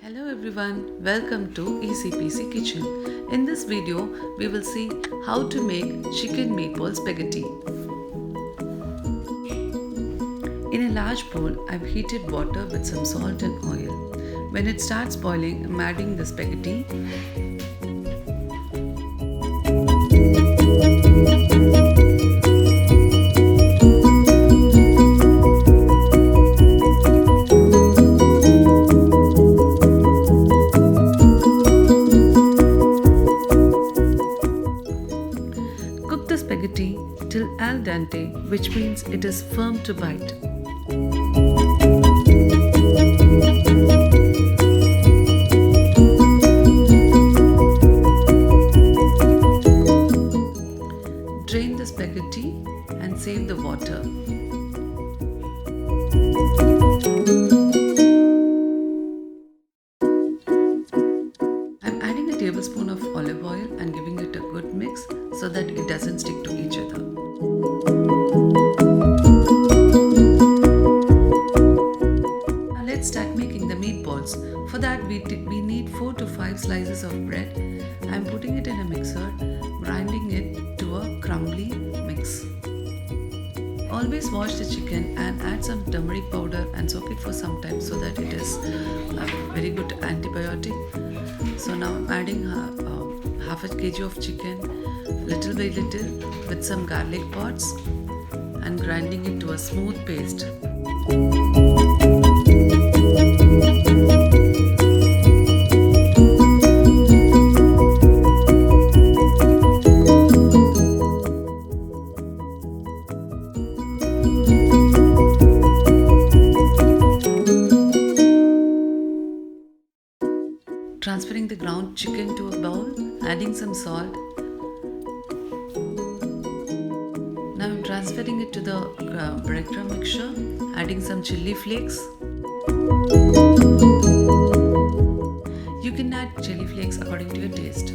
Hello everyone, welcome to Easy Peasy Kitchen. In this video, we will see how to make chicken meatball spaghetti. In a large bowl, I've heated water with some salt and oil. When it starts boiling, I'm adding the spaghetti. Cook the spaghetti till al dente, which means it is firm to bite. Drain the spaghetti and save the water. I'm adding a tablespoon of olive oil and giving it a good mix so that it doesn't stick to each other. Now let's start making the meatballs. For that we need 4 to 5 slices of bread. I'm putting it in a mixer, grinding it to a crumbly mix. Always wash the chicken and add some turmeric powder and soak it for some time so that it is a very good antibiotic. So now I'm adding half a kg of chicken, little by little, with some garlic pods and grinding it to a smooth paste. Transferring the ground chicken to a bowl, adding some salt. Now I'm transferring it to the breadcrumb mixture, adding some chili flakes. You can add chili flakes according to your taste.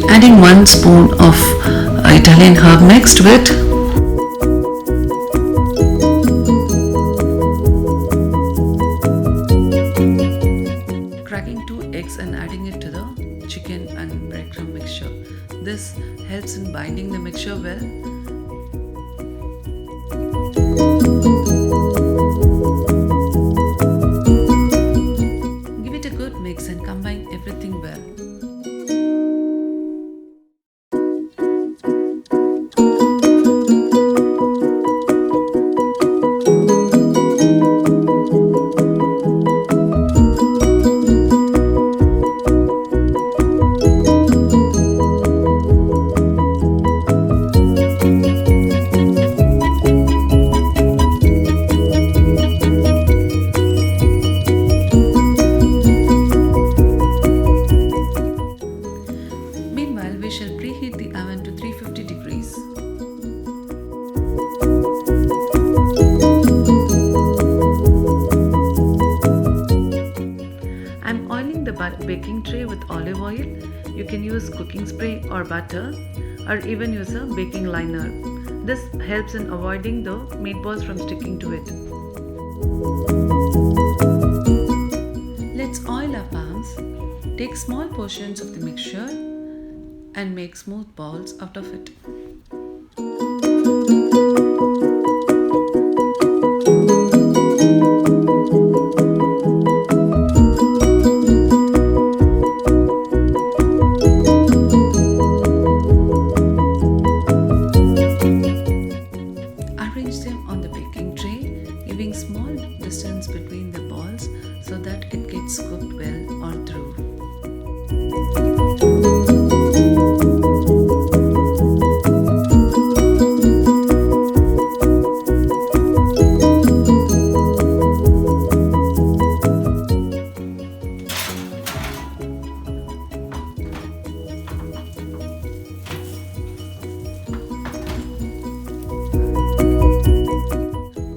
Adding 1 spoon of Italian herb mix to it. Cracking 2 eggs and adding it to the chicken and breadcrumb mixture. This helps in binding the mixture well. Give it a good mix and combine everything well. We shall preheat the oven to 350 degrees. I'm oiling the baking tray with olive oil. You can use cooking spray or butter, or even use a baking liner. This helps in avoiding the meatballs from sticking to it. Let's oil our palms. Take small portions of the mixture and make smooth balls out of it. Arrange them on the baking tray, giving small distance between the balls so that it gets cooked well all through.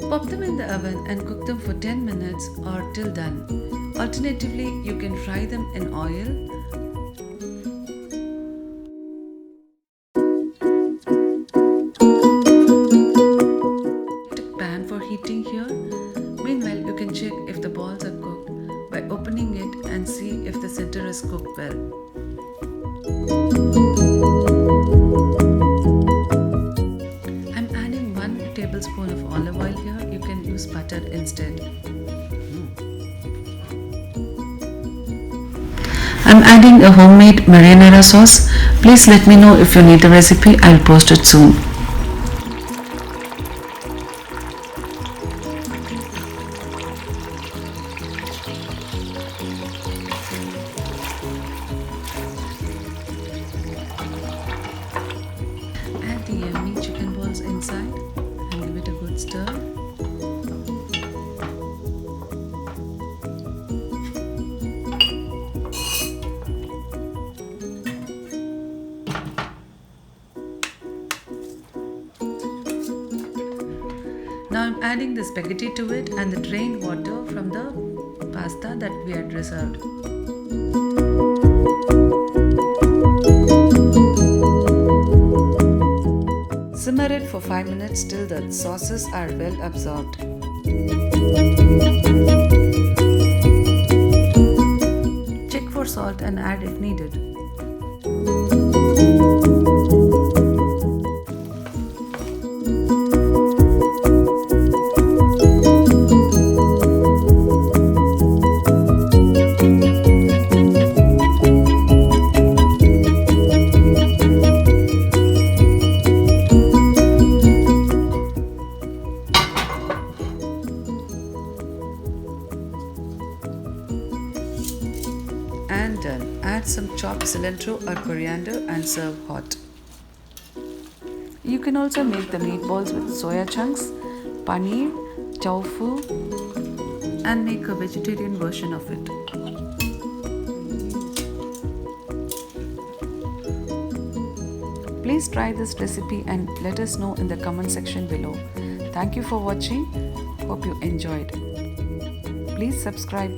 Pop them in the oven and cook them for 10 minutes or till done. Alternatively, you can fry them in oil. waiting here. Meanwhile, you can check if the balls are cooked by opening it and see if the center is cooked well. I'm adding 1 tablespoon of olive oil here. You can use butter instead. I'm adding a homemade marinara sauce. Please let me know if you need the recipe. I'll post it soon. Add the yummy chicken balls inside and give it a good stir. Now I'm adding the spaghetti to it and the drained water from the pasta that we had reserved. Simmer it for 5 minutes till the sauces are well absorbed. Check for salt and add if needed. And done. Add some chopped cilantro or coriander and serve hot. You can also make the meatballs with soya chunks, paneer, tofu, and make a vegetarian version of it. Please try this recipe and let us know in the comment section below. Thank you for watching. Hope you enjoyed. Please subscribe.